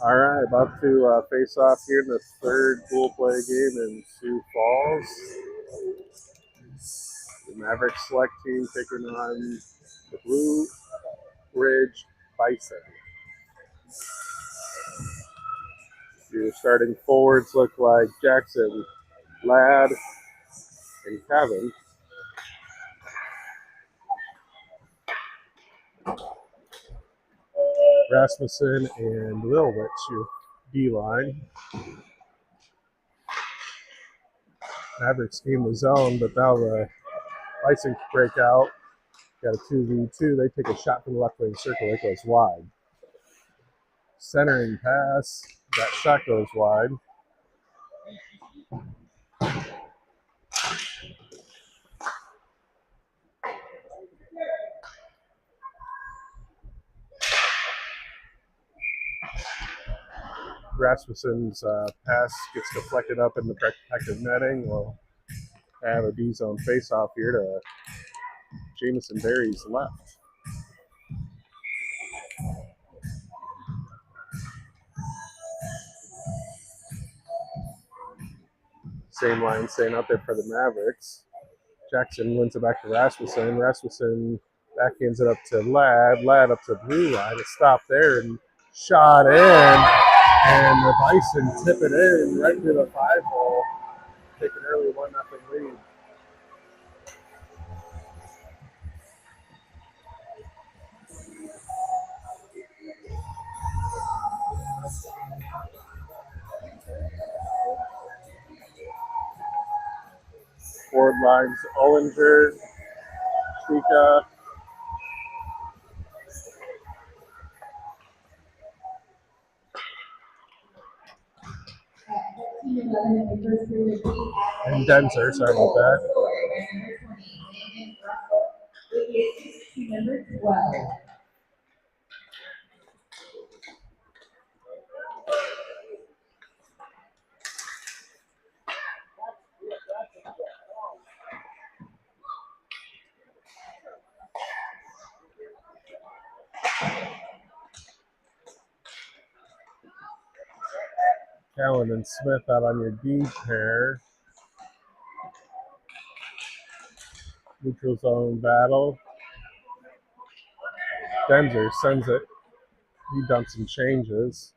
All right, about to face off here in the third pool play game in Sioux Falls. The Mavericks select team taking on the Blue Ridge Bison. Your starting forwards look like Jackson, Ladd, and Kevin. Rasmussen and Lilwich, your D-line. Mavericks game the zone, but now the Bison break out. Got a 2v2. They take a shot from the left wing circle. It goes wide. Centering pass. That shot goes wide. Rasmussen's pass gets deflected up in the protected netting. We'll have a D-zone face-off here to Jamison Berry's left. Same line staying out there for the Mavericks. Jackson wins it back to Rasmussen. Rasmussen backhands it up to Ladd. Ladd up to blue line. It stopped there and shot in. And the Bison tip it in right to the 5-hole. Take an early 1-0 lead. Forward lines Ollinger, Shika, and Denzer, sorry about that. Number 12. Callan and Smith out on your D pair. Neutral zone battle. Denzer sends it. He dumps and changes.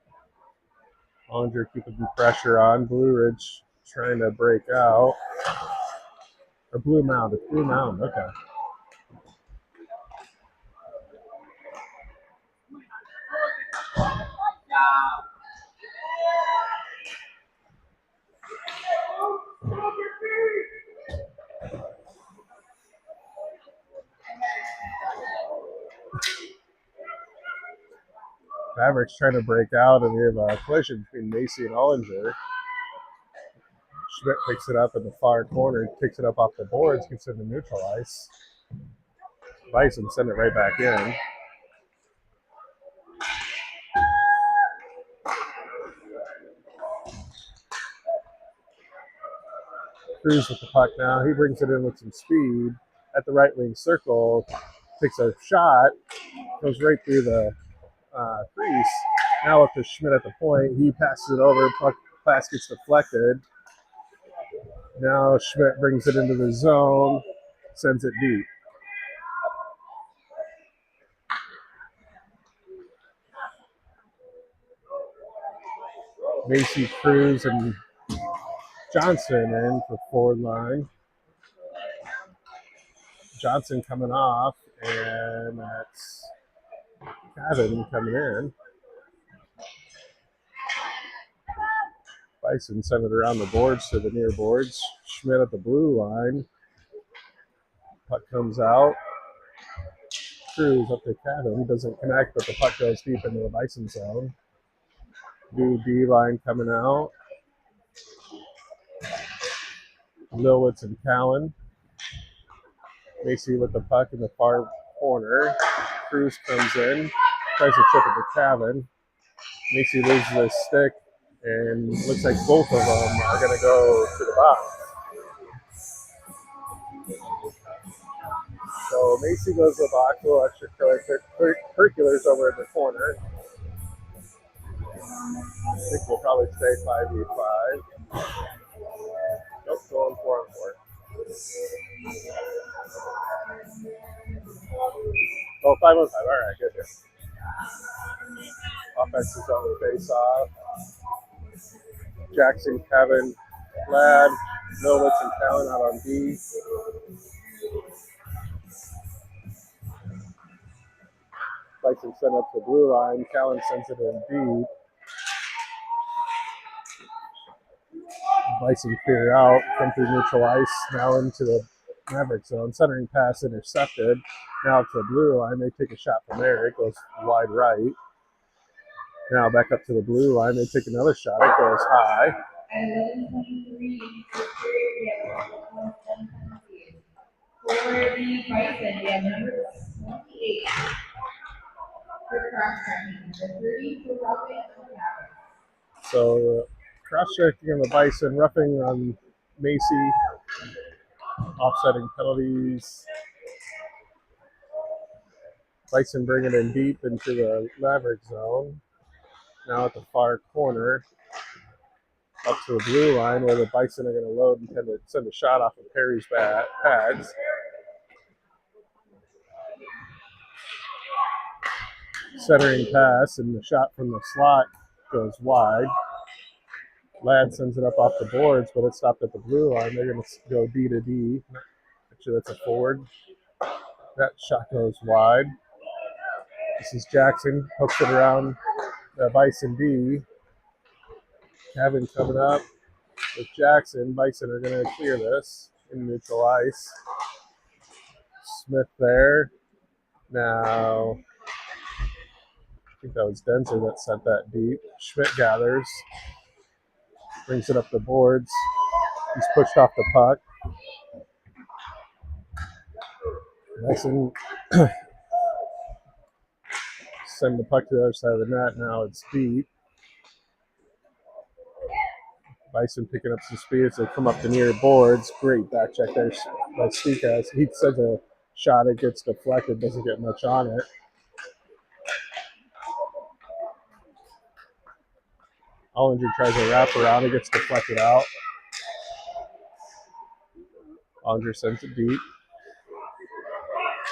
Ollinger keeping the pressure on. Blue Ridge trying to break out. Or Blue Mound. It's Blue Mound. Okay. Mavericks trying to break out, and we have a collision between Macy and Ollinger. Schmidt picks it up in the far corner, picks it up off the boards, gets it to neutral ice. Bison send it right back in. Cruz with the puck now. He brings it in with some speed at the right wing circle, takes a shot, goes right through the crease. Now up to Schmidt at the point. He passes it over, puck pass gets deflected. Now Schmidt brings it into the zone, sends it deep. Macy, Cruz, and Johnson in for forward line. Johnson coming off, and that's Kevin coming in. Bison sent it around the boards to the near boards. Schmidt at the blue line. Puck comes out. Cruz up to Kevin. Doesn't connect, but the puck goes deep into the Bison zone. New D line coming out. Lilwitz and Callan. Macy with the puck in the far corner. Cruz comes in, tries to chip it to Kevin. Macy loses his stick, and looks like both of them are going to go to the box. So Macy goes to the box, a little extracurriculars over in the corner. I think we'll probably stay 5v5. Nope, going 4-on-4. Oh, 5-on-5. All right, good here. Offense is on the face off. Jackson, Kevin, Ladd, Novitz, and Talon out on B. Bison sent up the blue line. Callan sends it in deep. Bison clear out, come through neutral ice, now into the Mavericks zone. Centering pass intercepted. Now to the blue line. They take a shot from there. It goes wide right. Now back up to the blue line. They take another shot. It goes high. For the Bison, we have number 28. For cross-checking, number 30 for roughing on the Mavericks. So cross-checking on the Bison, roughing on Macy, offsetting penalties. Bison bring it in deep into the Maverick zone. Now at the far corner, up to the blue line where the Bison are going to load and tend to send a shot off of Perry's pads. Centering pass, and the shot from the slot goes wide. Ladd sends it up off the boards, but it stopped at the blue line. They're going to go D to D. Actually, that's a forward. That shot goes wide. This is Jackson, hooks it around the Bison D. Kevin coming up with Jackson. Bison are going to clear this in neutral ice. Smith there. Now, I think that was Denzer that sent that deep. Schmidt gathers. Brings it up the boards. He's pushed off the puck. Bison send the puck to the other side of the net. Now it's deep. Bison picking up some speed as they come up the near boards. Great back check there by Stikas. He sends a shot. It gets deflected. Doesn't get much on it. Ollinger tries a wrap around. It gets deflected out. Ollinger sends it deep.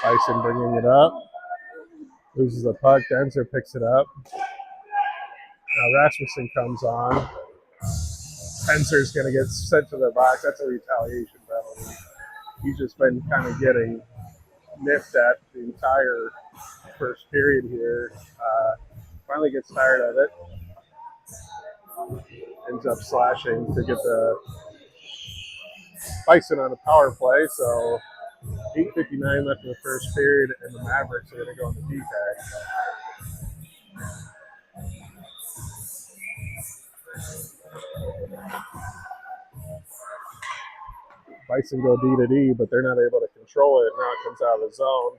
Bison bringing it up. Loses the puck. Denzer picks it up. Now Rasmussen comes on. Spencer's going to get sent to the box. That's a retaliation penalty. He's just been kind of getting nipped at the entire first period here. Finally gets tired of it. Ends up slashing to get the Bison on a power play. So 8:59 left in the first period, and the Mavericks are going to go on the PK. Bison go D to D, but they're not able to control it. Now it comes out of the zone.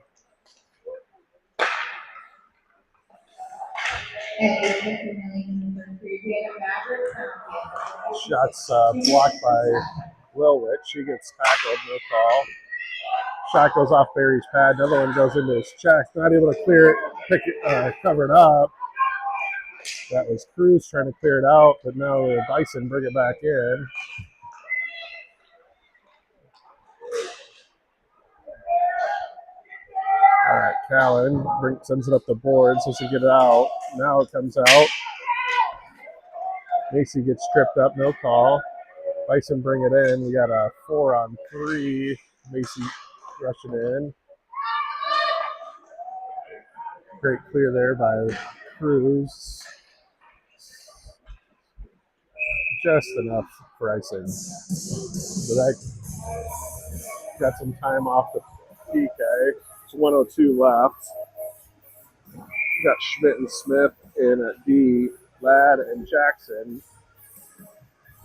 Shots blocked by Wilwich. She gets tackled, no call. Shot goes off Barry's pad. Another one goes into his chest. Not able to clear it, cover it up. That was Cruz trying to clear it out, but now the Bison bring it back in. All right, Callan sends it up the board, so to get it out. Now it comes out. Macy gets tripped up, no call. Bison bring it in. We got a 4-on-3. Macy rushing in. Great clear there by Cruz. Just enough for icing. So that got some time off the PK. It's 1:02 left. We got Schmidt and Smith in at D. Ladd and Jackson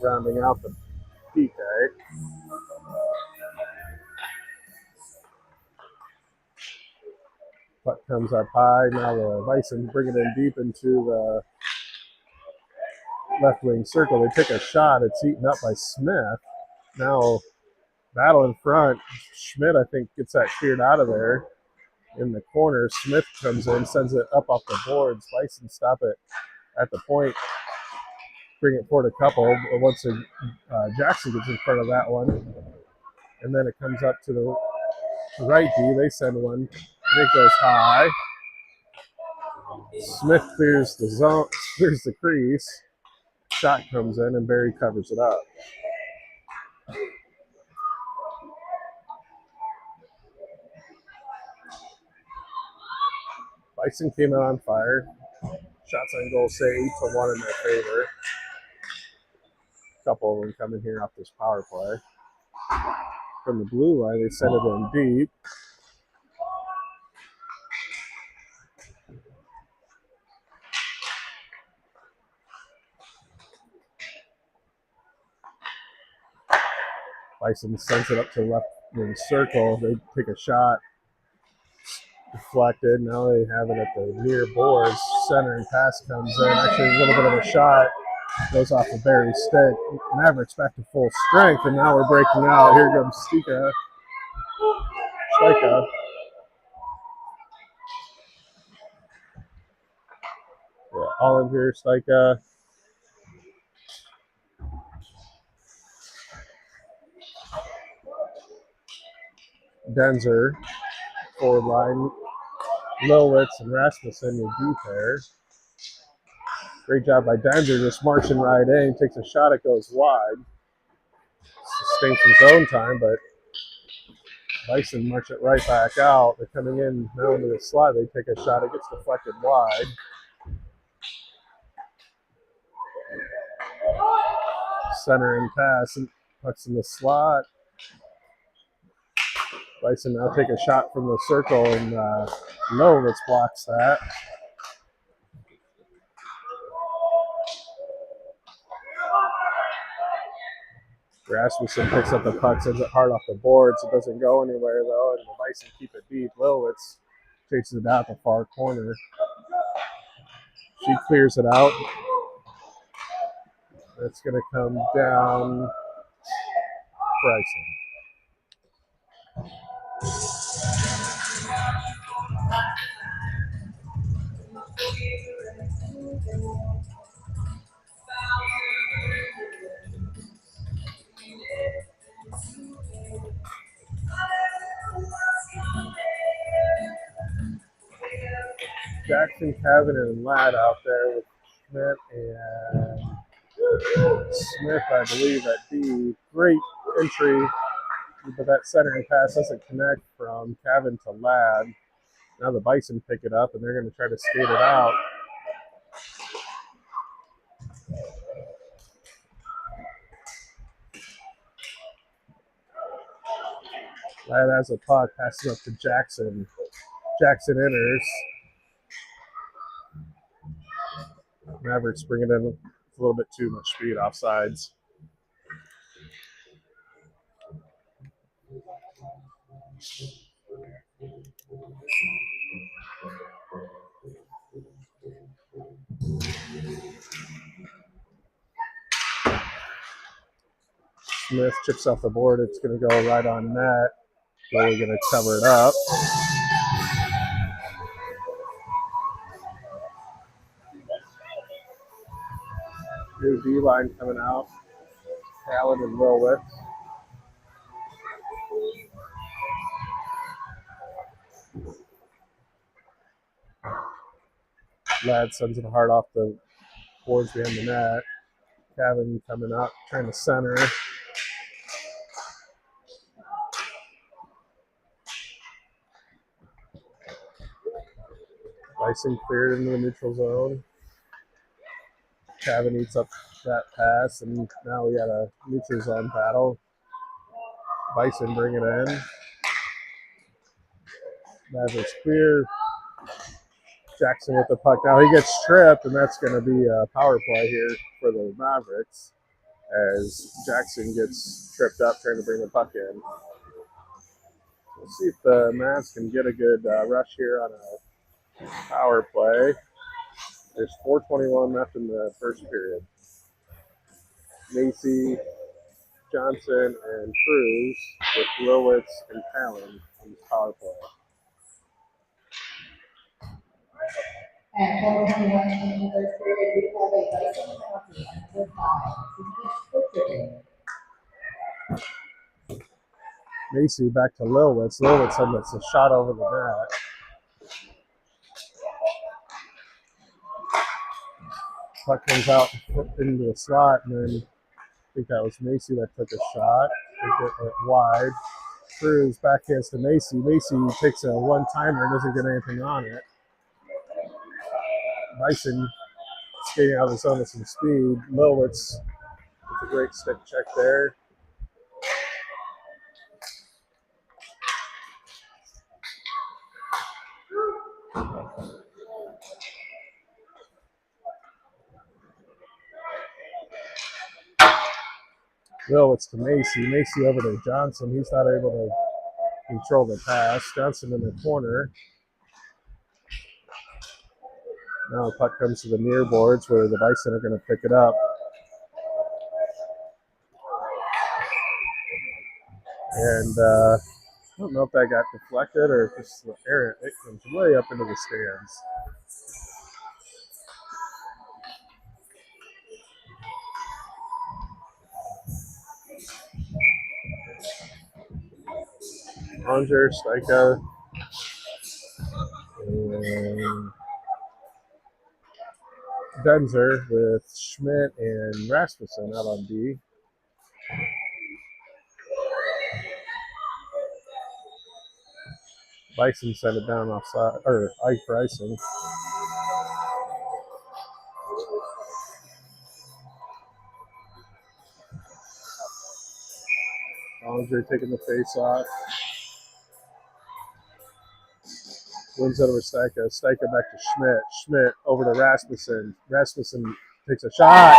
rounding out the PK. Puck comes up high. Now the Bison bring it in deep into the left wing circle. They take a shot. It's eaten up by Smith. Now battle in front. Schmidt, I think, gets that cleared out of there. In the corner, Smith comes in, sends it up off the boards. Bison stop it at the point, bring it forward a couple. But once Jackson gets in front of that one, and then it comes up to the right D, they send one, and it goes high. Smith clears the zone, clears the crease. Shot comes in, and Barry covers it up. Bison came out on fire. Shots on goal say 8-1 in their favor. A couple of them coming here off this power play. From the blue line, they send it in deep. Bison sends it up to the left wing circle. They take a shot. Deflected. Now they have it at the near boards. Center and pass comes in. Actually, a little bit of a shot. Goes off of Barry's stick. Mavericks back to full strength, and now we're breaking out. Here comes Stika. Yeah, Oliver, Stika. Denzer. Forward line. Lowitz and Rasmussen with D pair. Great job by Denzer, just marching right in. Takes a shot, it goes wide. Sustains his own time, but Bison march it right back out. They're coming in now into the slot. They take a shot, it gets deflected wide. Center and pass, and pucks in the slot. Bison now take a shot from the circle, and Lowitz blocks that. Rasmussen picks up the puck, sends it hard off the boards. It doesn't go anywhere, though, and the Bison keep it deep. Lowitz chases it out the far corner. She clears it out. It's going to come down Bryson. Jackson, Kevin, and Ladd out there with Smith and Smith, I believe, at D. Great entry, but that centering pass doesn't connect from Kevin to Ladd. Now the Bison pick it up, and they're going to try to skate it out. Ladd has a puck, passes up to Jackson. Jackson enters. Mavericks bring it in a little bit too much speed offsides. Smith chips off the board. It's going to go right on net. Goalie going to cover it up. New D line coming out. Allen and Lowitz. Ladd sends it hard off the boards behind the net. Kevin coming up, trying to center. Bison cleared into the neutral zone. Kevin eats up that pass, and now we got a neutral zone battle. Bison bring it in. Mavericks clear. Jackson with the puck. Now he gets tripped, and that's going to be a power play here for the Mavericks as Jackson gets tripped up trying to bring the puck in. Let's see if the Mavs can get a good rush here on a power play. There's 4:21 left in the first period. Macy, Johnson, and Cruz with Lowitz and Allen on this power play. And 4:21 in the first period, we have a Bison penalty on number 5. So tripping. Macy back to Lilwitz. Lilwitz submits a shot over the net. Puck comes out into the slot, and then I think that was Macy that took a shot. It went wide. Cruz backhands to Macy. Macy takes a one-timer, doesn't get anything on it. Bison skating out of the zone with some speed. Lilwitz with a great stick check there. Lilwitz to Macy. Macy over to Johnson. He's not able to control the pass. Johnson in the corner. Now the puck comes to the near boards where the Bison are going to pick it up. And I don't know if that got deflected or if just the air, it comes way up into the stands. Onger, Stika, and Denzer with Schmidt and Rasmussen out on D. Bison sent it down offside, or Ike for icing. Onger taking the face off. Wins over Stika. Stika back to Schmidt. Schmidt over to Rasmussen. Rasmussen takes a shot.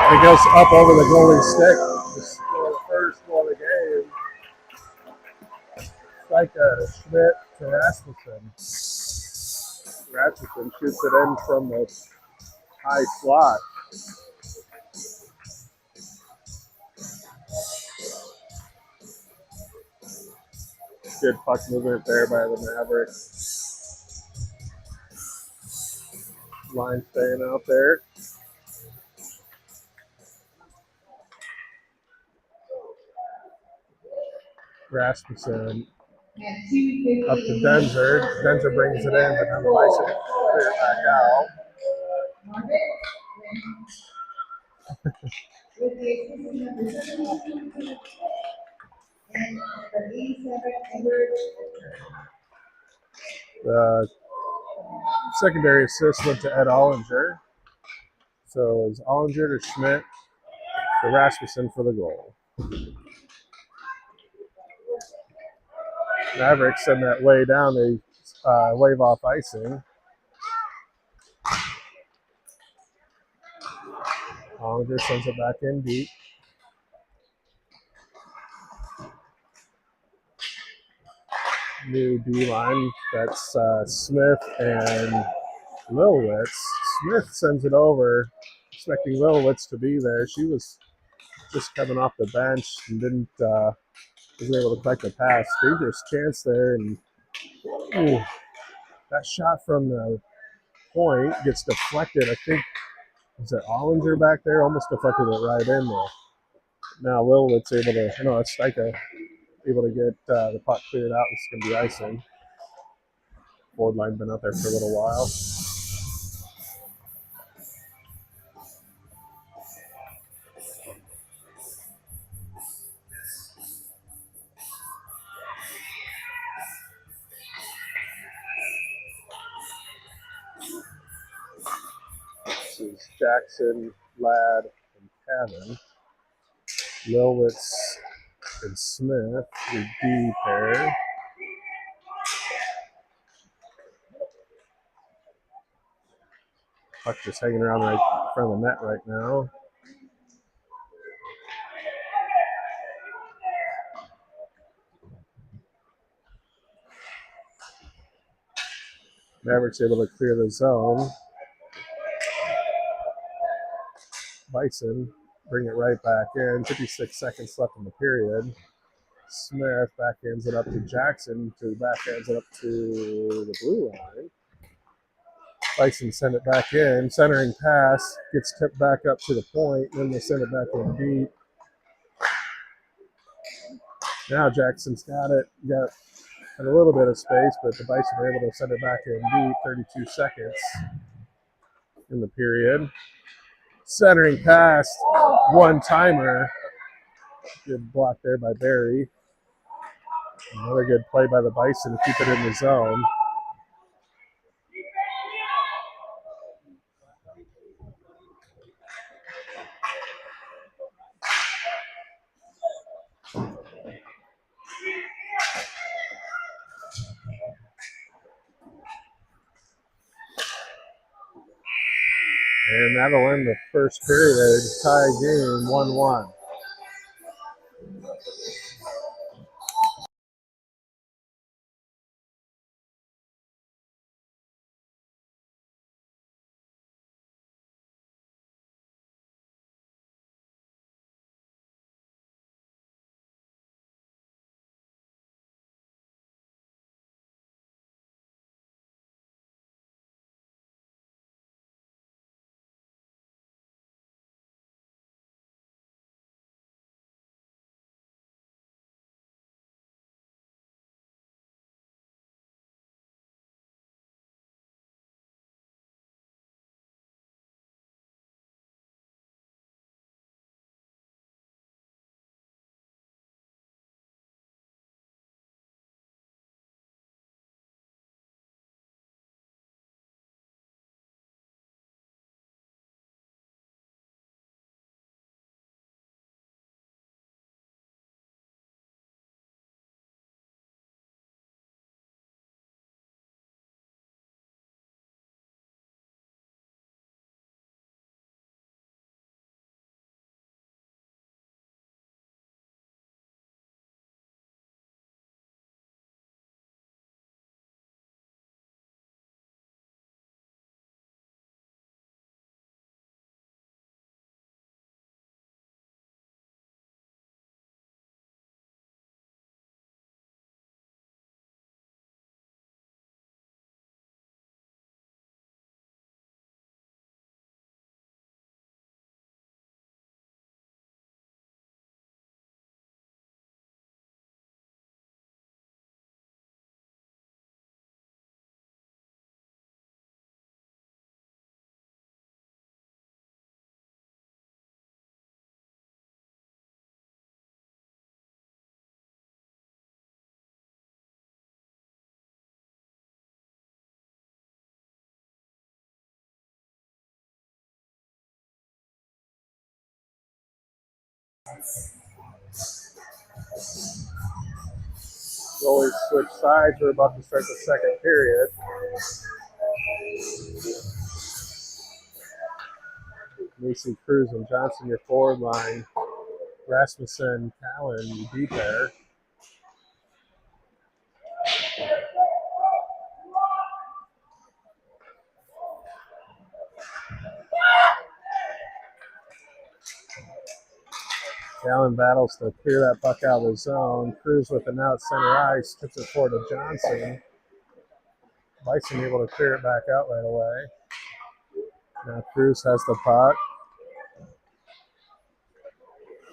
And it goes up over the goalie's stick. The score, the first goal of the game. Stika, Schmidt to Rasmussen. Rasmussen shoots it in from the high slot. Good puck movement there by the Mavericks. Line staying out there. Rasmussen up to Denzer. Denzer brings it in, but then the Bison clear it back out. The secondary assist went to Ed Ollinger. So it was Ollinger to Schmidt to Rasmussen for the goal. Mavericks send that way down. They wave off icing. Ollinger sends it back in deep. New D line. That's Smith and Lilwitz. Smith sends it over, expecting Lilwitz to be there. She was just coming off the bench and wasn't able to collect the pass. Dangerous chance there, and that shot from the point gets deflected. I think is it Ollinger back there? Almost deflected it right in there. Now Lilwitz able to, no, it's Stika able to get the puck cleared out. It's going to be icing. Forward line been out there for a little while. This is Jackson, Ladd, and Kevin. Lilwitz and Smith, your D pair. Puck just hanging around right in front of the net right now. Mavericks able to clear the zone. Bison bring it right back in. 56 seconds left in the period. Smith backhands it up to Jackson, backhands it up to the blue line. Bison send it back in. Centering pass gets tipped back up to the point. Then they send it back in deep. Now Jackson's got it. Got a little bit of space, but the Bison are able to send it back in deep. 32 seconds in the period. Centering pass, one timer. Good block there by Barry. Another good play by the Bison to keep it in the zone. And that'll end the first period. Tie game 1-1. Goalies switch sides. We're about to start the second period. Macy, Cruz, and Johnson, your forward line. Rasmussen, Cowan, you beat there. Allen battles to clear that puck out of the zone. Cruz with an out center ice, tips it forward to Johnson. Bison able to clear it back out right away. Now Cruz has the puck.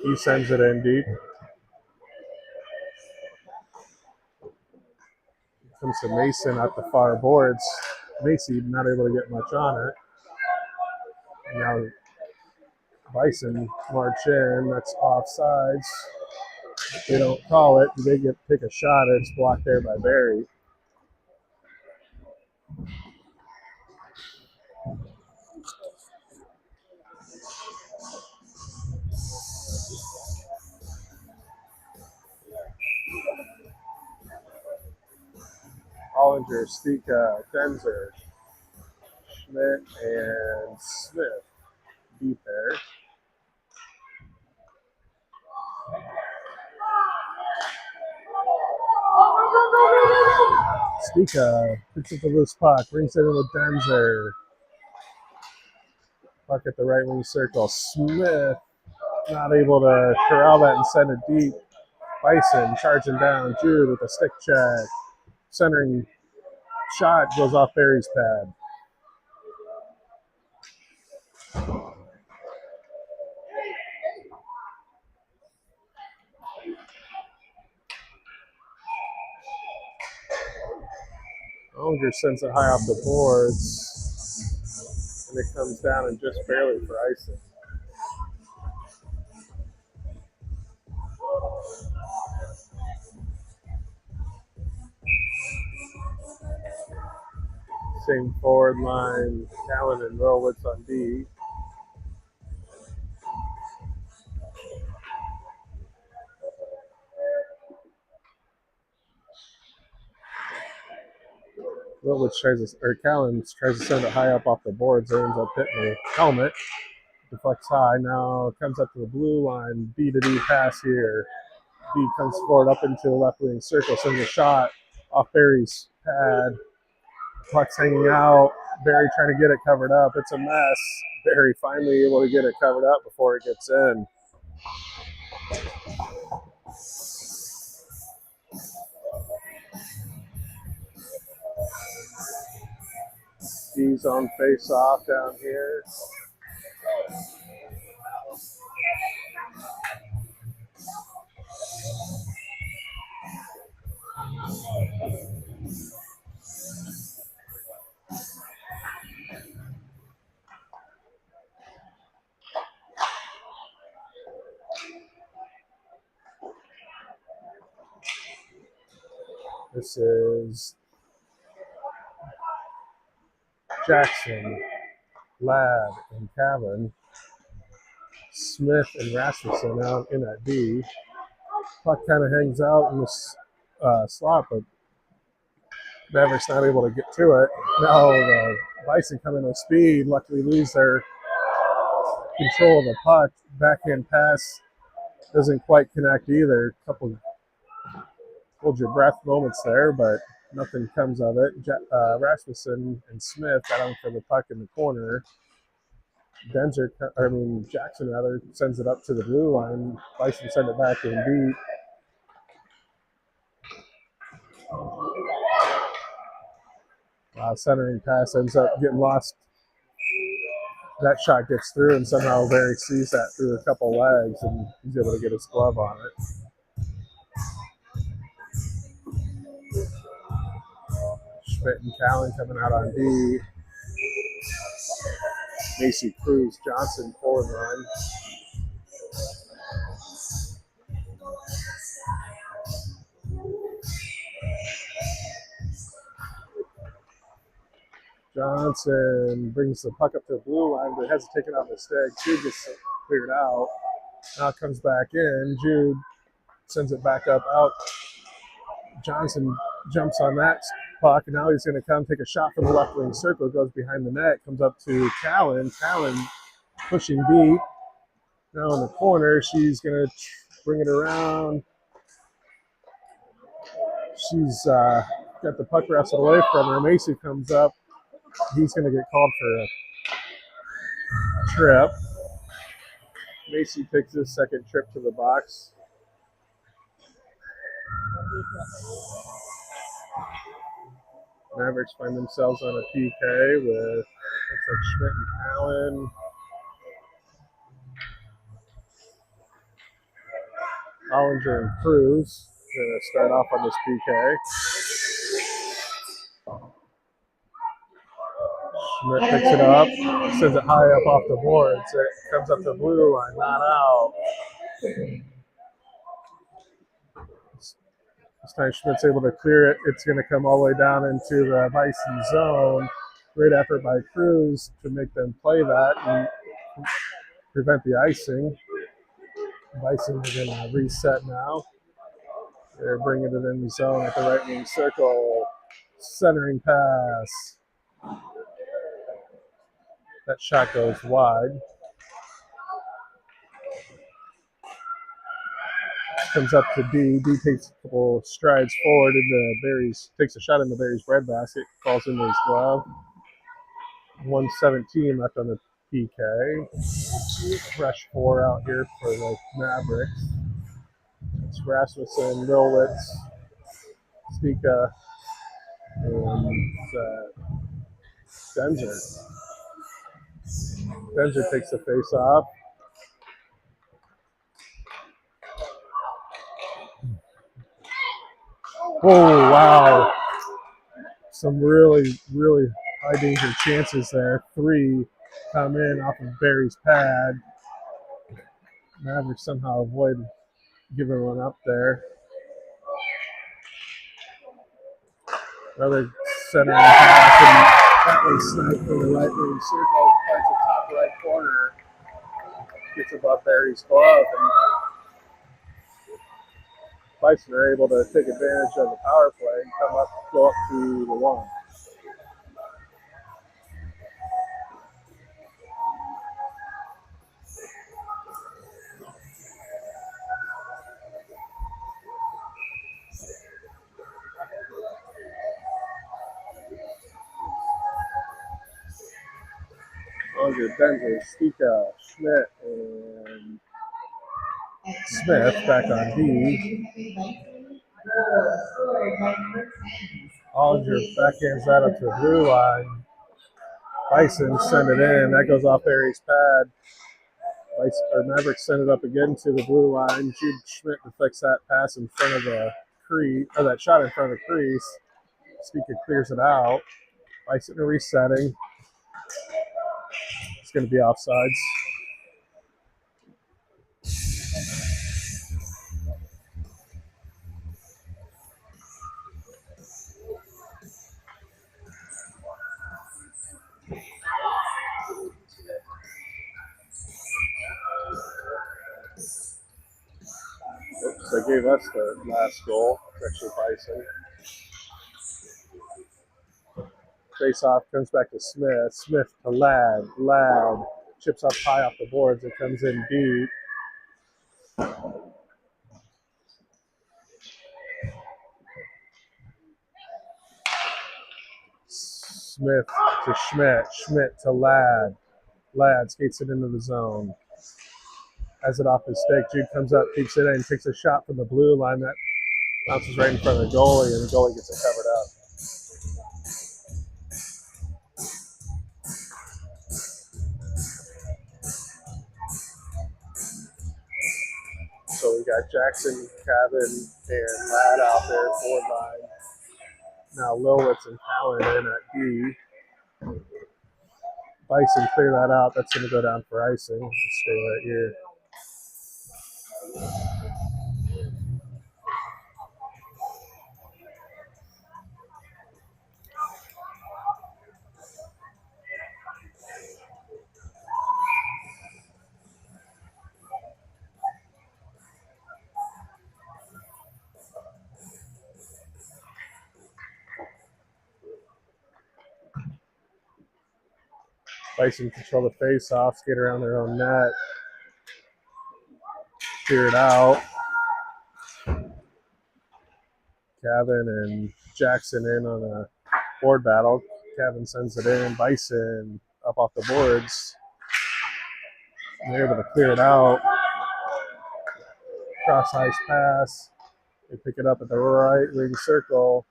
He sends it in deep. Comes to Mason at the far boards. Macy not able to get much on it. And now Bison march in. That's offsides. They don't call it. They take a shot. It's blocked there by Barry. Hollinger, Stika, Denzer, Schmidt, and Smith beat there. Stika picks up the loose puck, brings it in with Denzer. Puck at the right wing circle. Smith not able to corral that and send it deep. Bison charging down. Jude with a stick check. Centering shot goes off Barry's pad. Ollinger sends it high off the boards, and it comes down and just barely for icing. Same forward line, Callan and Rolwitz on D. Callan tries to send it high up off the boards, ends up hitting the helmet. Deflects high, now comes up to the blue line, B to D pass here. B comes forward up into the left wing circle, sends a shot off Barry's pad. Puck's hanging out. Barry trying to get it covered up. It's a mess. Barry finally able to get it covered up before it gets in. D's on face off down here. This is Jackson, Ladd, and Cavan. Smith and Rasmussen out in that D. Puck kind of hangs out in this slot, but Mavericks not able to get to it. Now the Bison come in with speed. Luckily lose their control of the puck. Backhand pass doesn't quite connect either. A couple hold your breath moments there, but nothing comes of it. Rasmussen and Smith got on for the puck in the corner. Jackson rather sends it up to the blue line. Bison send it back in deep. Centering pass ends up getting lost. That shot gets through, and somehow Barry sees that through a couple legs, and he's able to get his glove on it. Schmidt and Callan coming out on D. Macy Cruz Johnson forward line. Johnson brings the puck up to the blue line, but has to take it off the stick. Jude gets cleared out. Now it comes back in. Jude sends it back up out. Johnson jumps on that puck, and now he's going to come take a shot from the left wing circle. Goes behind the net, comes up to Callan. Callan pushing deep. Now in the corner, she's going to bring it around. She's got the puck wrestled away from her. Macy comes up. He's going to get called for a trip. Macy takes his second trip to the box. Mavericks find themselves on a PK with looks like Schmidt and Callan. Ollinger and Cruz going to start off on this PK. Schmidt picks it up, sends it high up off the boards. It comes up the blue line, not out. This time Schmidt's able to clear it. It's going to come all the way down into the Bison zone. Great effort by Cruz to make them play that and prevent the icing. Bison are going to reset now. They're bringing it in the zone at the right wing circle. Centering pass. That shot goes wide. Comes up to D. D takes a couple strides forward into Barry's, takes a shot in the Barry's breadbasket, falls into his glove. 1:17 left on the PK. Fresh 4 out here for the Mavericks. It's Rasmussen, Milwitz, Stika, and Denzer. Benzer takes the face off. Oh, wow. Some really, really high danger chances there. 3 come in off of Barry's pad. Mavericks somehow avoid giving one up there. Another center pass, and that one's sniped from the right wing circle, finds the top right corner, gets above Barry's glove, and Bison are able to take advantage of the power play and go up to the 1. Andre Benzer, Stika, Schmidt, and Smith back on D. Olinger backhands that up to the blue line. Bison send it in. That goes off Barry's pad. Mavericks send it up again to the blue line. Jude Schmidt deflects that pass in front of the crease, or that shot in front of the crease. Stika clears it out. Bison resetting. It's going to be offsides. Oops, they gave us the last goal. It's actually Bison. Face off, comes back to Smith. Smith to Ladd. Ladd chips up high off the boards. It comes in deep. Smith to Schmidt. Schmidt to Ladd. Ladd skates it into the zone. Has it off his stick. Jude comes up, keeps it in, takes a shot from the blue line that bounces right in front of the goalie, and the goalie gets it covered up. So we got Jackson, Cabin, and Ladd out there at forward line. Now Lowitz and Allen in at D. Bison clear that out. That's going to go down for icing. Just stay right here. Bison control the face-off, skate around their own net, clear it out. Kevin and Jackson in on a board battle. Kevin sends it in. Bison up off the boards. And they're able to clear it out. Cross ice pass. They pick it up at the right wing circle.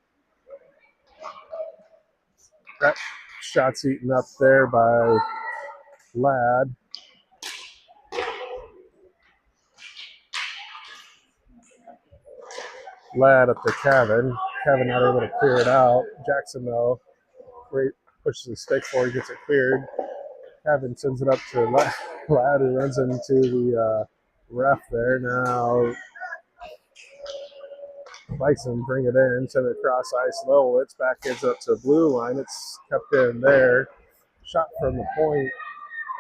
That shot's eaten up there by Ladd. Ladd up to Kevin. Kevin not able to clear it out. Jackson, though, pushes the stick forward, gets it cleared. Kevin sends it up to Ladd, who runs into the ref there. Now Bison bring it in, send it across ice low. It's back ends up to the blue line. It's kept in there. Shot from the point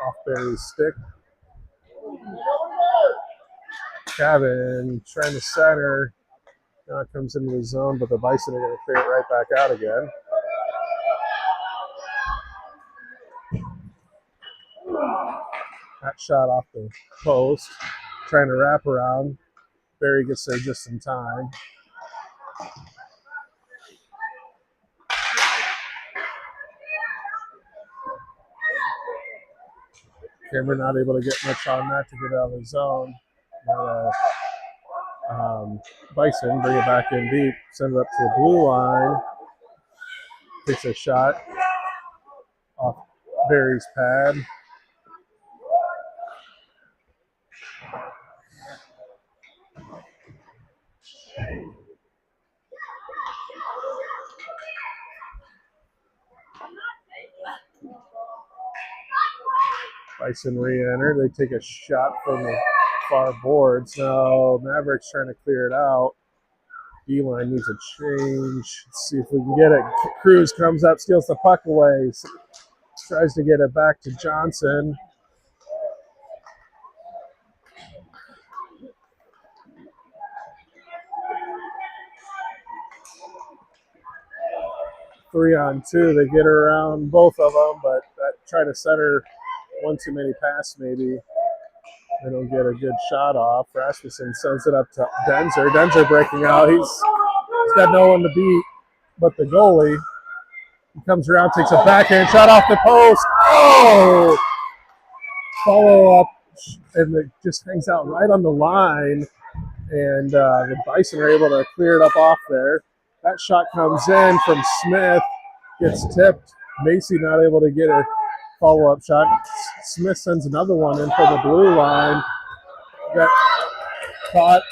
off Barry's stick. Kevin trying to center. Now it comes into the zone, but the Bison are going to clear it right back out again. That shot off the post. Trying to wrap around. Barry gets there just in time. Cameron not able to get much on that to get out of the zone. Bison bring it back in deep, send it up to the blue line. Takes a shot off Barry's pad. Bison re-enter. They take a shot from the far boards. Now Mavericks trying to clear it out. D-line needs a change. Let's see if we can get it. Cruz comes up, steals the puck away. Tries to get it back to Johnson. Three on two. They get around both of them, but try to center one too many pass maybe. They don't get a good shot off. Rasmussen sends it up to Denzer. Denzer breaking out. He's got no one to beat but the goalie. He comes around, takes a backhand shot off the post. Oh! Follow up, and it just hangs out right on the line. And the Bison are able to clear it up off there. That shot comes in from Smith, gets tipped. Macy not able to get a follow-up shot. Smith sends another one in for the blue line. Got caught.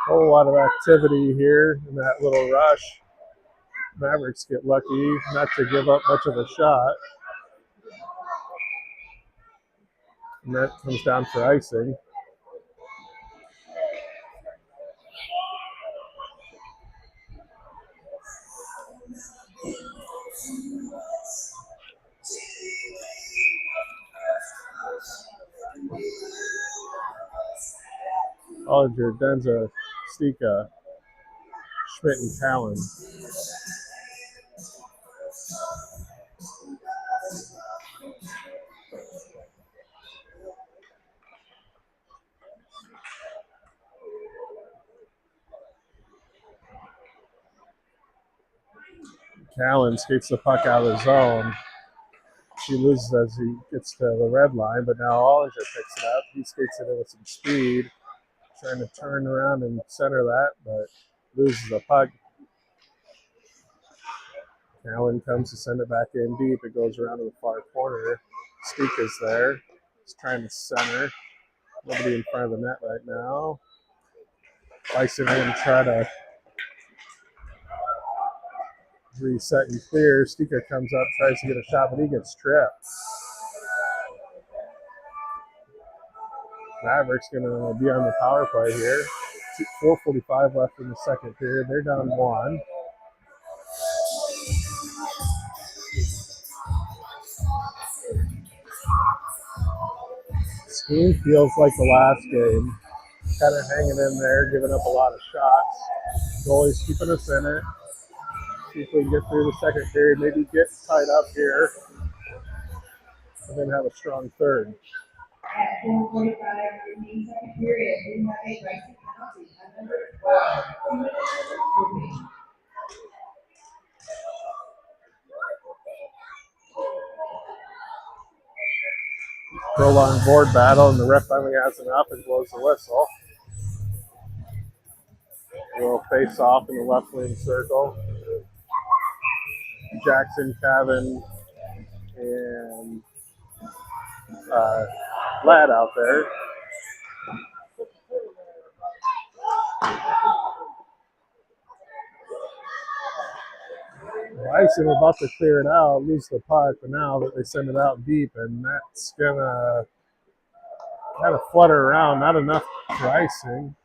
Whole lot of activity here in that little rush. Mavericks get lucky not to give up much of a shot. And that comes down for icing. Olinger, Denza, Stika, Schmidt, and Callan. Callan skates the puck out of the zone. She loses as he gets to the red line, but now Olinger picks it up. He skates it in with some speed, trying to turn around and center that, but loses the puck. Callan comes to send it back in deep. It goes around to the far corner. Stika's there. He's trying to center. Nobody in front of the net right now. Bison are going to try to reset and clear. Stika comes up, tries to get a shot, but he gets tripped. Mavericks going to be on the power play here. 4:45 left in the second period. They're down one. Scheme feels like the last game. Kind of hanging in there, giving up a lot of shots. Goalie's keeping us in it. See if we can get through the second period, maybe get tied up here, and then have a strong third. At 4:45 remaining second period, we have a Bison penalty on number 12. 2 minutes remaining. Prolonged board battle, and the ref finally has enough and blows the whistle. We'll face off in the left wing circle. Jackson, Cavan, and Ladd out there. Bison about to clear it out, lose the puck, but now that they send it out deep, and that's gonna kind of flutter around, not enough for icing.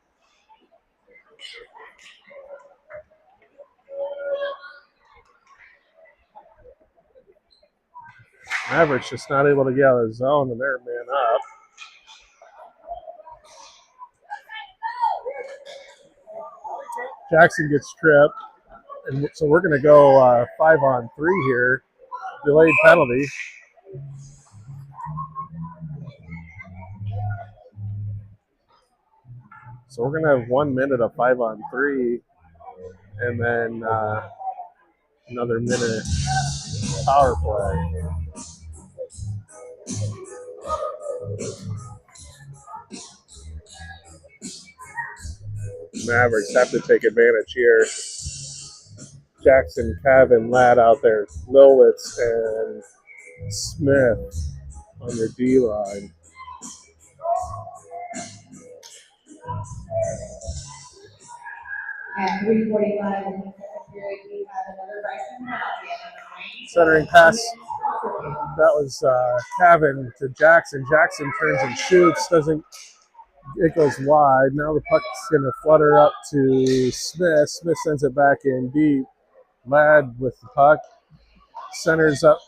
Mavericks just not able to get out of the zone, and they're man up. Jackson gets tripped, and so we're going to go 5-on-3 here. Delayed penalty. So we're going to have 1 minute of 5-on-3, and then another minute power play. Mavericks have to take advantage here. Jackson, Cavan, Ladd out there, Lowitz, and Smith on your D line. At 3:45 in the second period, we have another Bison penalty. Centering pass. That was Cavan to Jackson. Jackson turns and shoots. It goes wide. Now the puck's going to flutter up to Smith. Smith sends it back in deep. Ladd with the puck. Centers up.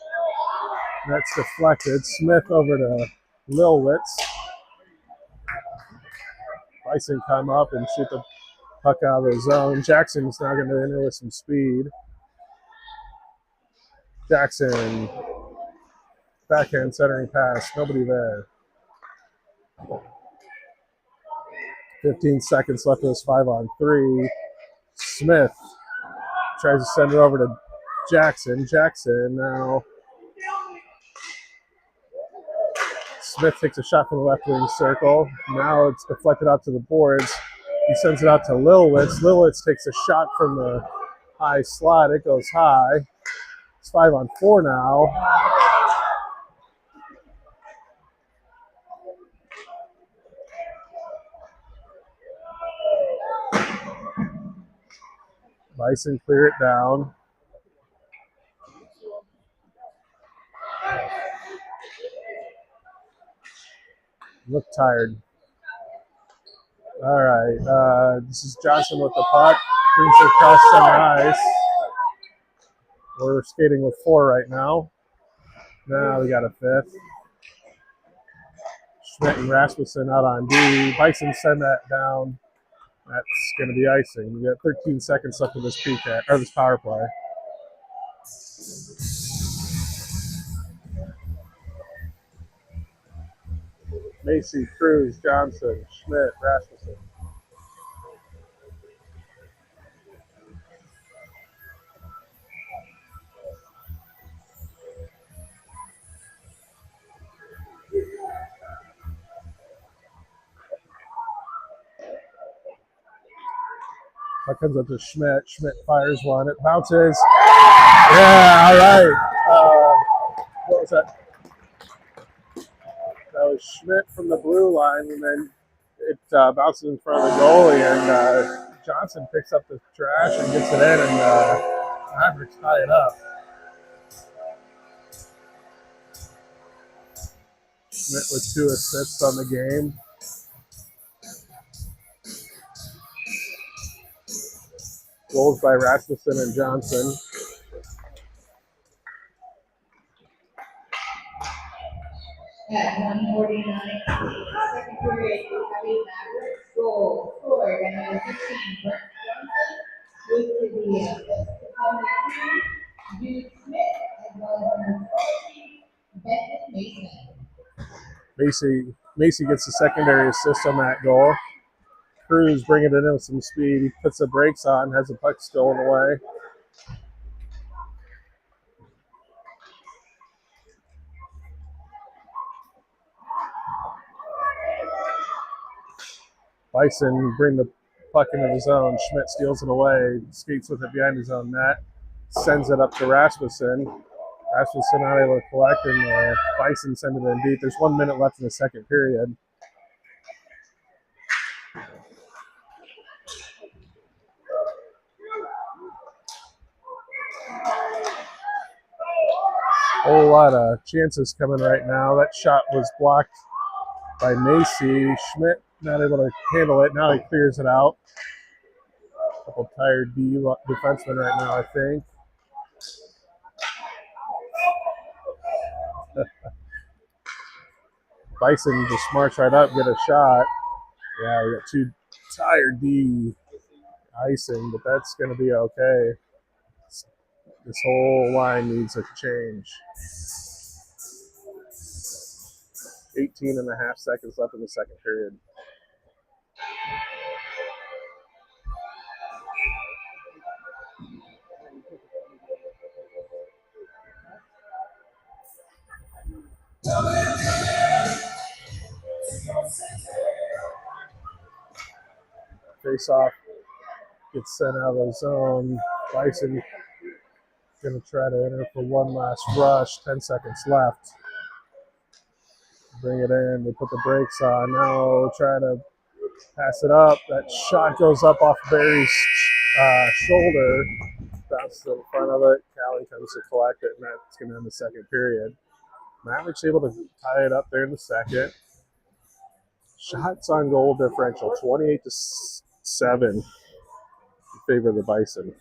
That's deflected. Smith over to Lilwitz. Bison come up and shoot the puck out of the zone. Jackson's now going to enter with some speed. Jackson, backhand centering pass. Nobody there. 15 seconds left of this 5-on-3. Smith tries to send it over to Jackson. Jackson now. Smith takes a shot from the left wing circle. Now it's deflected out to the boards. He sends it out to Lilwitz. Lilwitz takes a shot from the high slot. It goes high. It's 5-on-4 now. Bison clear it down. Look tired. All right. This is Johnson with the puck. Brings it across center ice. We're skating with 4 right now. Now we got a 5th. Schmidt and Rasmussen out on D. Bison send that down. That's going to be icing. We got 13 seconds left of this this power play. Macy, Cruz, Johnson, Schmidt, Rasmussen. That comes up to Schmidt. Schmidt fires one. It bounces. Yeah, all right. What was that? That was Schmidt from the blue line, and then it bounces in front of the goalie, and Johnson picks up the trash and gets it in, and Mavericks tie it up. Schmidt with 2 assists on the game. Goals by Rasmussen and Johnson. At 1:49, second period, we have a Mavericks goal scored by number 15, Brent Johnson, with the assist from the 2, Jude Smith, as well as number 14, Benson Mason. Macy gets the secondary assist on that goal. Cruz bringing it in with some speed. He puts the brakes on, has the puck stolen away. Bison bring the puck into the zone. Schmidt steals it away, skates with it behind his own net, sends it up to Rasmussen. Rasmussen not able to collect, and Bison send it in deep. There's 1 minute left in the second period. Whole lot of chances coming right now. That shot was blocked by Macy. Schmidt not able to handle it. Now he clears it out. A couple tired defensemen right now, I think. Bison just march right up, get a shot. Yeah, we got 2 tired D icing, but that's going to be okay. This whole line needs a change. 18.5 seconds left in the second period. Face off gets sent out of the zone. Bison going to try to enter for one last rush. 10 seconds left. Bring it in. They put the brakes on. Now try to pass it up. That shot goes up off Barry's shoulder. Bounces to the front of it. Callie comes to collect it, and that's going to end the second period. Mavericks able to tie it up there in the second. Shots on goal differential 28-7 in favor of the Bison.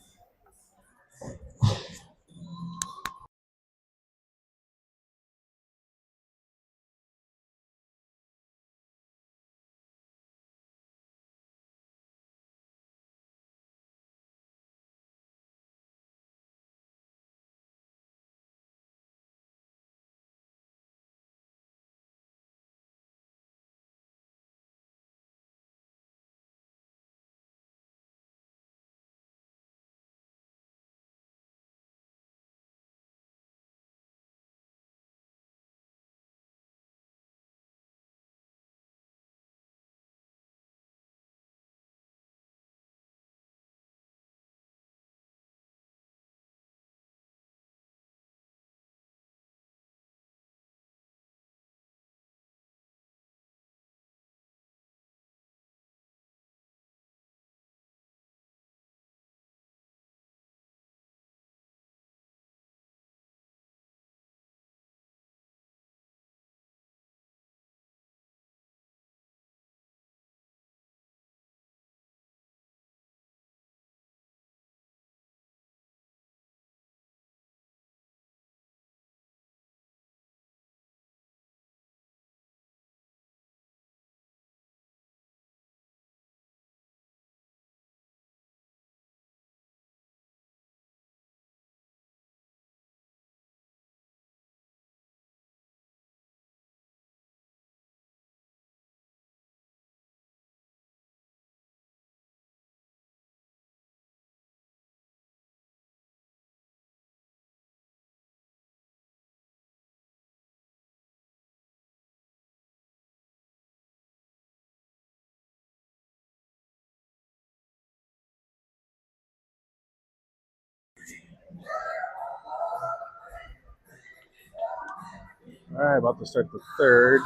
All right, about to start the third.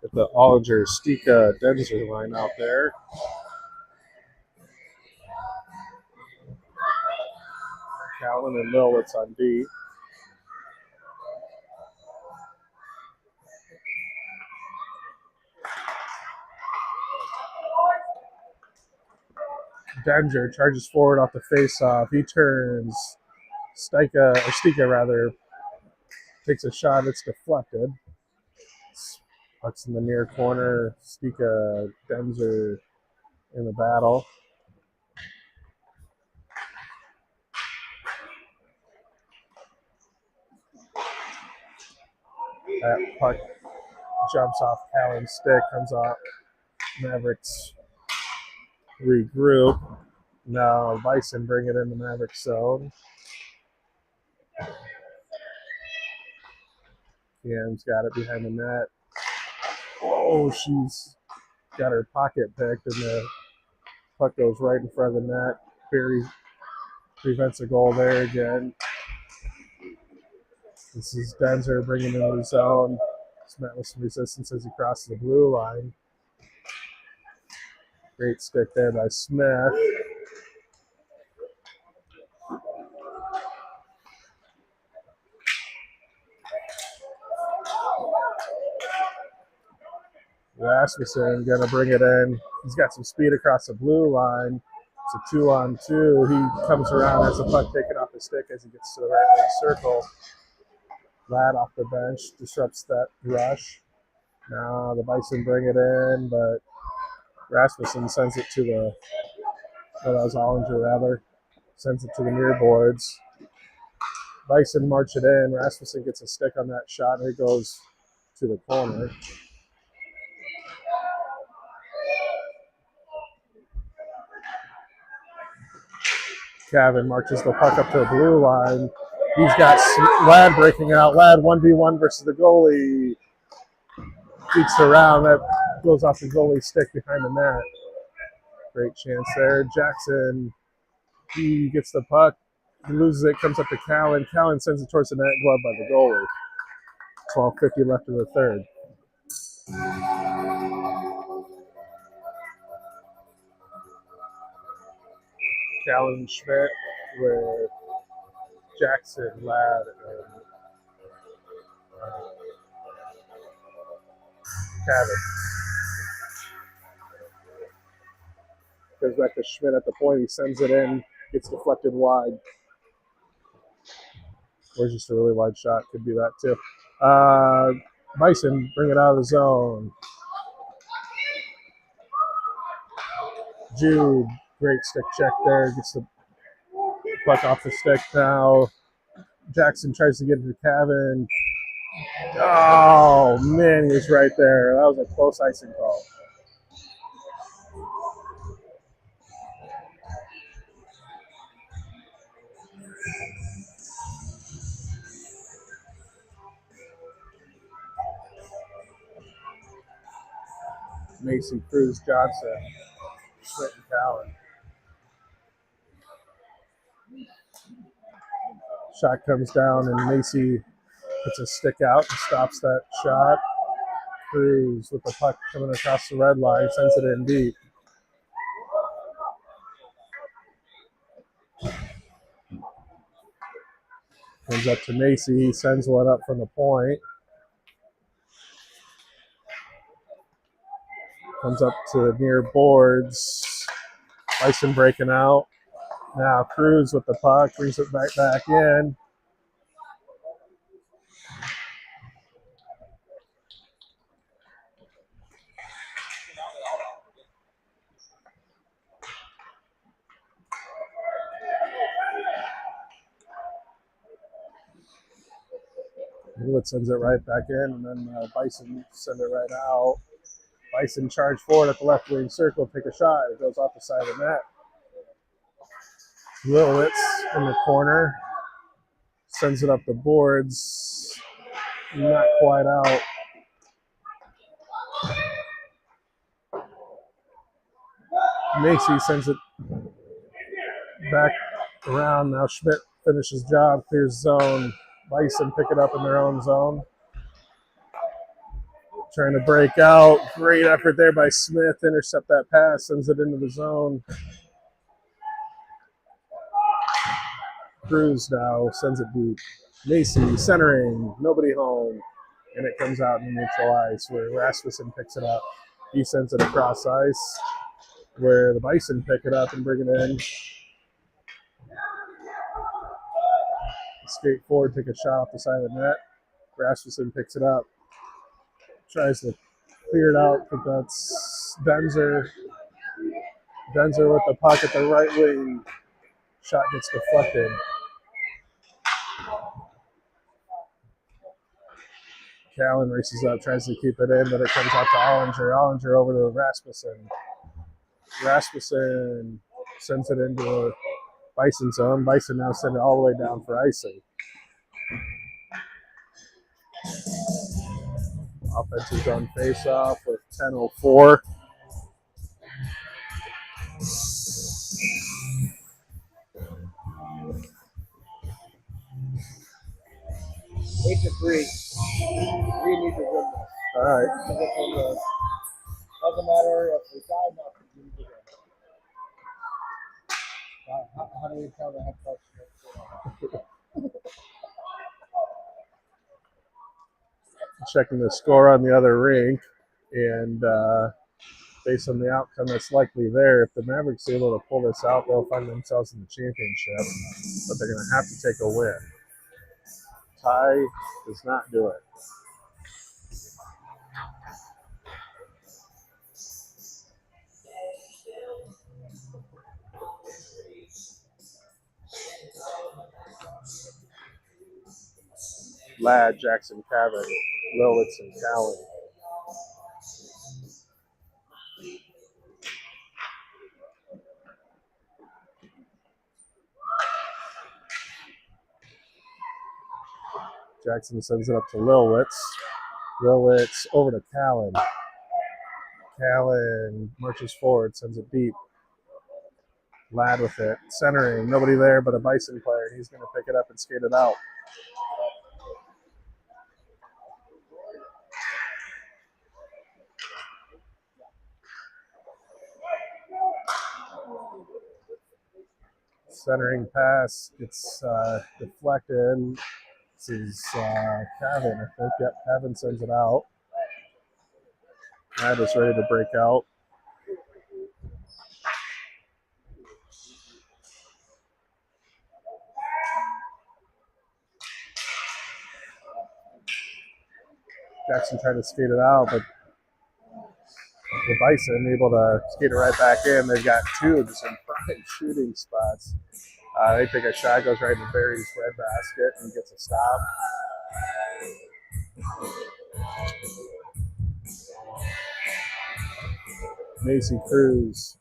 Get the Ollinger, Stika, Denzer line out there. Callan and Lilwitz on D. Denzer charges forward off the face-off. He turns. Stika rather, takes a shot. It's deflected. Puck's in the near corner. Stika, Denzer in the battle. That puck jumps off Callan's stick, comes off. Mavericks regroup. Now Bison bring it in the Mavericks zone. Cam's got it behind the net. Oh, she's got her pocket picked, and the puck goes right in front of the net. Barry prevents a goal there again. This is Denzer bringing it into the zone. He's met with some resistance as he crosses the blue line. Great stick there by Smith. Rasmussen gonna bring it in. He's got some speed across the blue line. It's a 2-on-2. He comes around, has the puck taken off his stick as he gets to the right wing circle. Ladd off the bench disrupts that rush. Now the Bison bring it in, but Rasmussen sends it to the, that was Ollinger rather, sends it to the near boards. Bison march it in. Rasmussen gets a stick on that shot, and it goes to the corner. Cavan marches the puck up to the blue line. He's got Ladd breaking out. Ladd 1v1 versus the goalie. Beats around. That goes off the goalie's stick behind the net. Great chance there. Jackson, he gets the puck. He loses it, comes up to Callan. Callan sends it towards the net, glove by the goalie. 12:50 left in the third. Callan Schmidt with Jackson, Ladd, and Cabot. Goes back to Schmidt at the point. He sends it in. Gets deflected wide. Or just a really wide shot. Could be that too. Bison bring it out of the zone. Jude, great stick check there. Gets the puck off the stick now. Jackson tries to get it to Cavan. Oh, man, he was right there. That was a close icing call. Macy, Cruz, Johnson, Schmidt, and Callan. Shot comes down, and Macy puts a stick out and stops that shot. Cruz with the puck coming across the red line, sends it in deep. Comes up to Macy, he sends one up from the point. Comes up to the near boards. Bison breaking out. Now Cruz with the puck, brings it back in. Hewitt sends it right back in, and then Bison send it right out. Bison charge forward at the left wing circle, take a shot. It goes off the side of the net. Lilwitz in the corner, sends it up the boards. Not quite out. Macy sends it back around. Now Schmidt finishes job, clears zone. Bison pick it up in their own zone. Trying to break out. Great effort there by Smith. Intercept that pass, sends it into the zone. Cruz now sends it deep. Macy centering, nobody home. And it comes out in the neutral ice where Rasmussen picks it up. He sends it across ice where the Bison pick it up and bring it in. Skate forward, take a shot off the side of the net. Rasmussen picks it up. Tries to clear it out, but that's Benzer. Benzer with the puck at the right wing. Shot gets deflected. Callan races up, tries to keep it in, but it comes out to Ollinger. Ollinger over to Rasmussen. Rasmussen sends it into the Bison zone. Bison now send it all the way down for icing. Offensive zone face-off with 10:04. Eight to three. We need to win this. All right. Doesn't matter if we tie nothing. We need to win. How do we tell the head coach? Checking the score on the other rink, and based on the outcome that's likely there, if the Mavericks are able to pull this out, they'll find themselves in the championship, but they're going to have to take a win. Tie does not do it. Ladd, Jackson, Cavan, Lilwitz, and Callan. Jackson sends it up to Lilwitz. Lilwitz over to Callan. Callan marches forward, sends it deep. Ladd with it, centering. Nobody there but a Bison player. He's going to pick it up and skate it out. Centering pass gets deflected. This is Kevin, I think. Yep, Kevin sends it out. Matt is ready to break out. Jackson tried to skate it out, but the Bison able to skate it right back in. They've got two just in prime shooting spots. They take a shot, goes right into Barry's red basket, and gets a stop. Macy Cruz,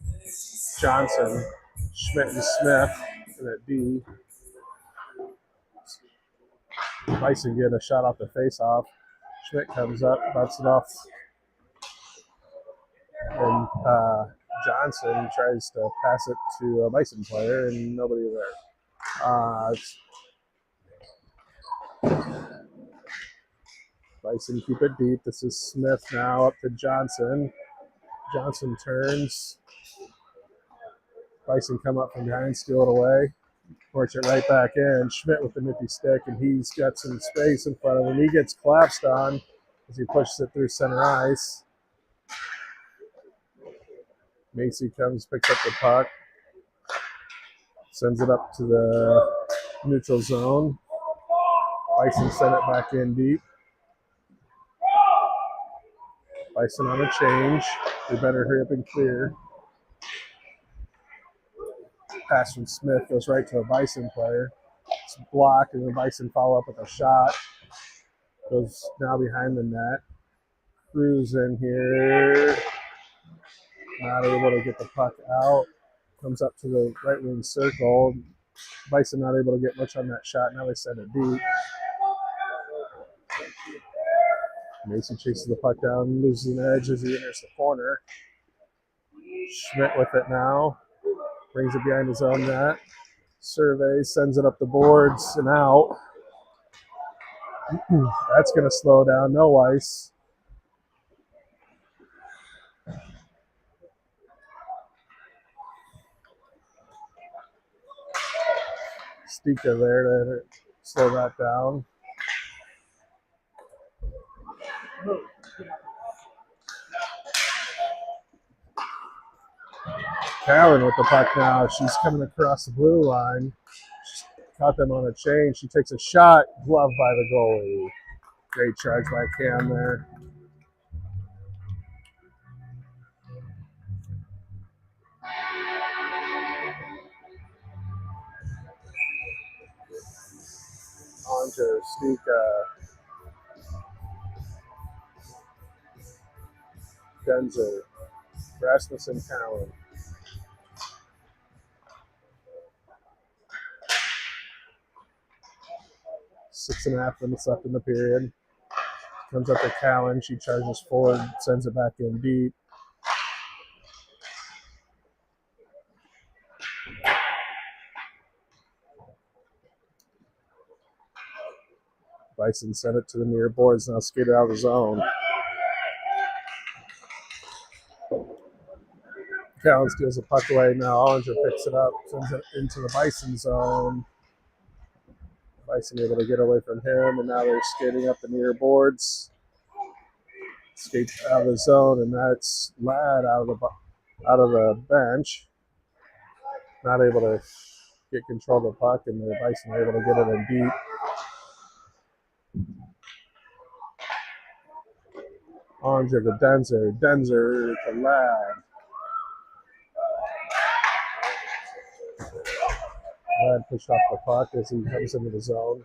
Johnson, Schmidt and Smith in at D. Bison get a shot off the face-off. Schmidt comes up, bounced it off, and Johnson tries to pass it to a Bison player, and nobody there. Bison keep it deep. This is Smith now up to Johnson. Johnson turns. Bison come up from behind, steal it away. Works it right back in. Schmidt with the nifty stick, and he's got some space in front of him. He gets collapsed on as he pushes it through center ice. Macy comes, picks up the puck, sends it up to the neutral zone. Bison sent it back in deep. Bison on a change. They better hurry up and clear. Pass from Smith goes right to a Bison player. It's blocked, and the Bison follow up with a shot. Goes now behind the net. Cruz in here. Not able to get the puck out. Comes up to the right wing circle. Bison not able to get much on that shot. Now they send it deep. Mason chases the puck down, loses an edge as he enters the corner. Schmidt with it now. Brings it behind his own net. Survey, sends it up the boards and out. That's going to slow down. No ice. Stika there to slow that down. Callan with the puck now. She's coming across the blue line. She's caught them on a chain. She takes a shot, gloved by the goalie. Great charge by Cam there. On to Stika. Denzer. Rasmussen, Callan. Six and a half minutes left in the period. Comes up to Callan. She charges forward, sends it back in deep. Bison sent it to the near boards, now skated out of the zone. Callan steals the puck away. Now Ollinger picks it up, sends it into the Bison zone. Bison able to get away from him, and now they're skating up the near boards. Skate out of the zone, and that's Ladd out of the bench. Not able to get control of the puck, and the Bison are able to get it in deep. Ollinger to Denzer. Denzer to Ladd. Ladd pushed off the puck as he comes into the zone.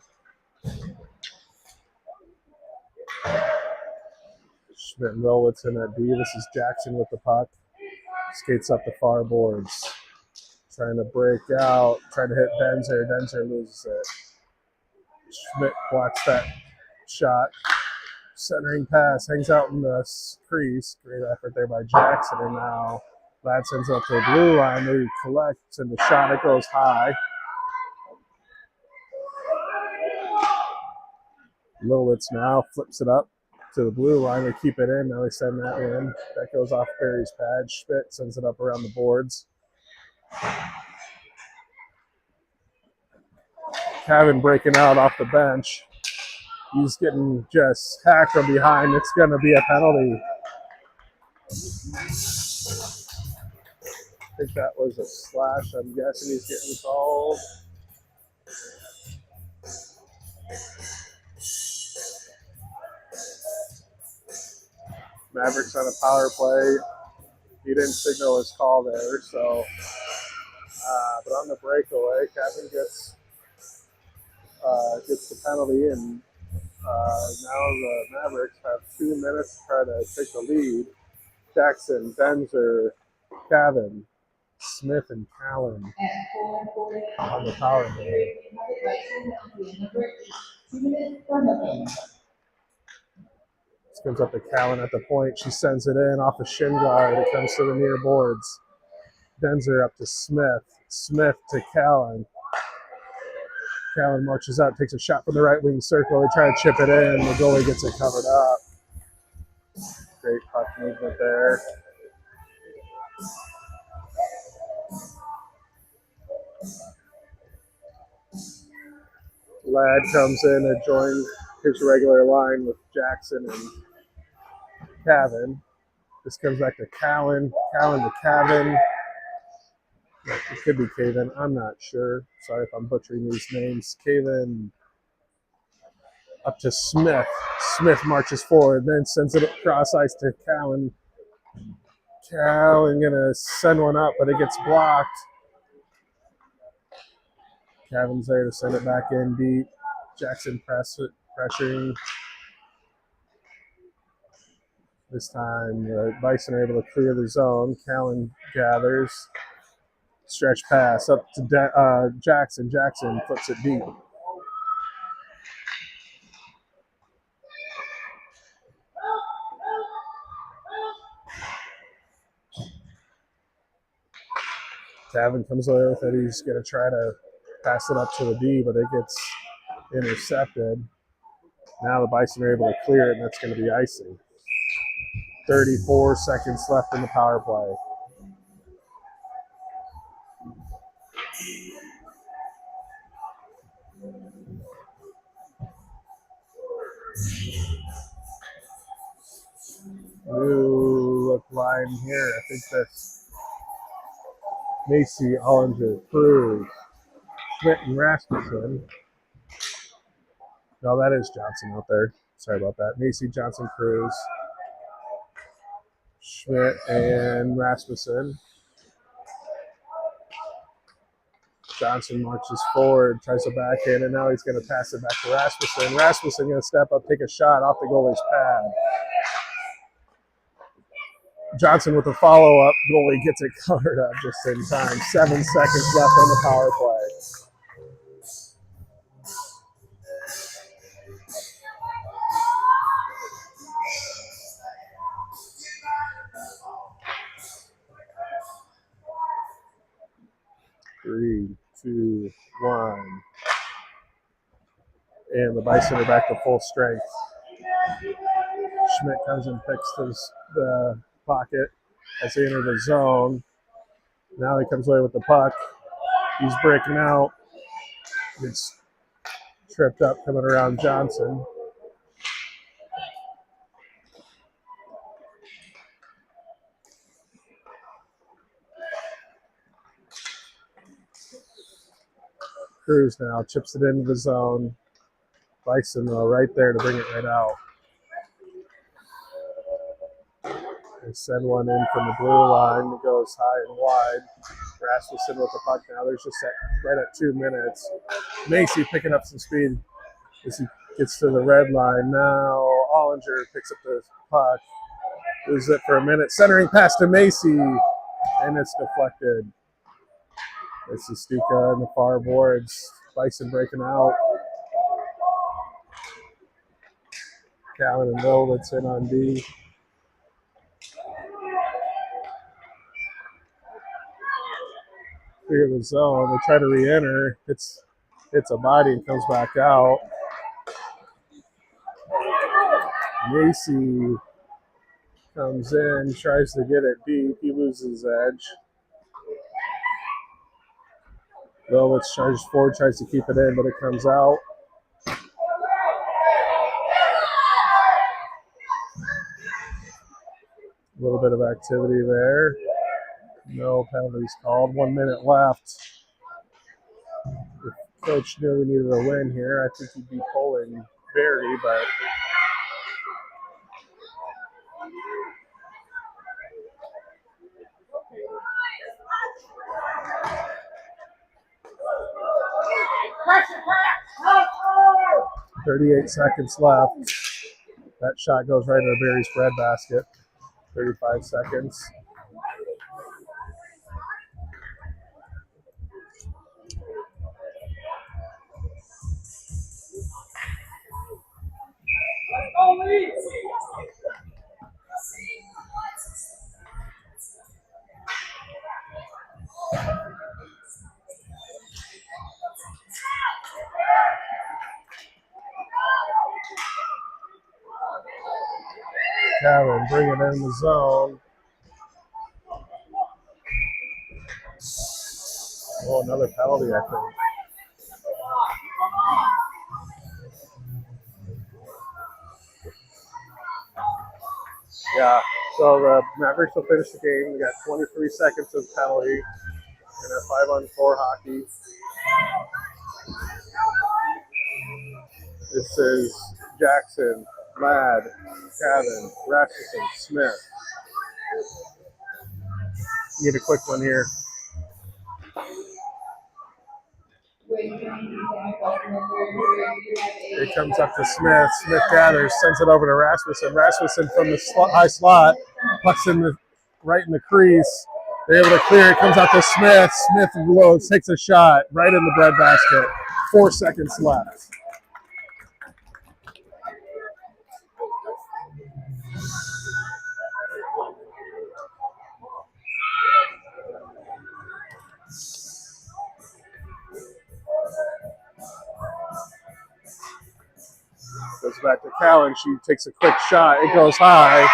Schmidt and Rolwitz in at D. This is Jackson with the puck. Skates up the far boards. Trying to break out. Trying to hit Denzer. Denzer loses it. Schmidt blocks that shot. Centering pass. Hangs out in the crease. Great effort there by Jackson. And now Ladd sends it up to the blue line. They collect, and the shot, it goes high. Lilwitz now flips it up to the blue line. They keep it in. Now they send that in. That goes off Barry's pad. Schmidt sends it up around the boards. Kevin breaking out off the bench. He's getting just hacked from behind. It's going to be a penalty. I think that was a slash. I'm guessing he's getting called. Mavericks on a power play. He didn't signal his call there, so. But on the breakaway, Kevin gets the penalty, and now the Mavericks have 2 minutes to try to take the lead. Jackson, Denzer, Kevin, Smith, and Callan on the power play. This comes up to Callan at the point. She sends it in off the shin guard. It comes to the near boards. Denzer up to Smith. Smith to Callan. Callan marches out, takes a shot from the right wing circle. They try to chip it in. The goalie gets it covered up. Great puck movement there. Ladd comes in and joins his regular line with Jackson and Kevin. This comes back to Callan. Callan to Kevin. It could be Caven. I'm not sure. Sorry if I'm butchering these names. Caven up to Smith. Smith marches forward, then sends it across ice to Callan. Callan gonna send one up, but it gets blocked. Kevin's there to send it back in deep. Jackson pressuring. This time, the Bison are able to clear the zone. Callan gathers. Stretch pass up to Jackson. Jackson flips it deep. Tavin comes away with it. He's going to try to pass it up to the D, but it gets intercepted. Now the Bison are able to clear it, and that's going to be icing. 34 seconds left in the power play. New look line here. I think that's Macy, Ollinger, Cruz, Schmidt, and Rasmussen. No, that is Johnson out there. Sorry about that. Macy, Johnson, Cruz, Schmidt, and Rasmussen. Johnson marches forward, tries to backhand, and now he's going to pass it back to Rasmussen. Rasmussen going to step up, take a shot off the goalie's pad. Johnson with a follow-up. Goalie gets it covered up just in time. 7 seconds left on the power play. Three, two, one. And the Bison are back to full strength. Schmidt comes and picks the pocket as they enter the zone. Now he comes away with the puck. He's breaking out. Gets tripped up coming around Johnson. Cruz now chips it into the zone. Bison, though, right there to bring it right out. They send one in from the blue line. It goes high and wide. Rasmussen with the puck now. There's just right at 2 minutes. Macy picking up some speed as he gets to the red line. Now Ollinger picks up the puck. Loses it for a minute. Centering pass to Macy. And it's deflected. This is Stuka in the far boards. Bison breaking out. Callan and Volitz in on D. Clear the zone. They try to re-enter. It's a body and comes back out. Macy comes in, tries to get it deep. He loses edge. Lovitz charges forward, tries to keep it in, but it comes out. A little bit of activity there. No penalties called. 1 minute left. If Coach knew we needed a win here, I think he'd be pulling Barry, but 38 seconds left. That shot goes right into Barry's breadbasket. 35 seconds. Calvin bringing it in the zone. Oh, another penalty, I think. Yeah, so the Mavericks will finish the game. We got 23 seconds of penalty and a 5-on-4 hockey. This is Jackson, Ladd, Kevin, Rasmussen, Smith. Get a quick one here. It comes up to Smith. Smith gathers, sends it over to Rasmussen. Rasmussen from the high slot, pucks in right in the crease. They're able to clear it. Comes out to Smith. Smith blows, takes a shot right in the breadbasket. 4 seconds left. Goes back to Cowan. She takes a quick shot. It goes high.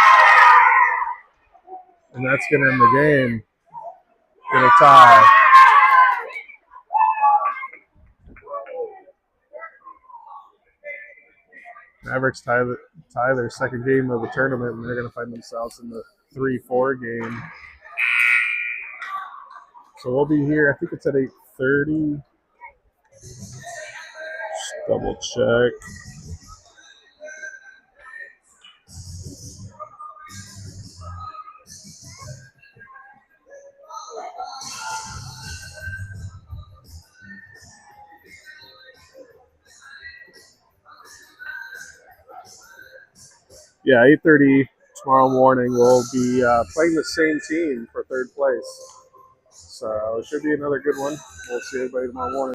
And that's going to end the game. Going to tie. Mavericks tie their second game of the tournament, and they're going to find themselves in the 3-4 game. So we'll be here. I think it's at 8:30. Just double check. Yeah, 8:30 tomorrow morning. We'll be playing the same team for third place. So it should be another good one. We'll see everybody tomorrow morning.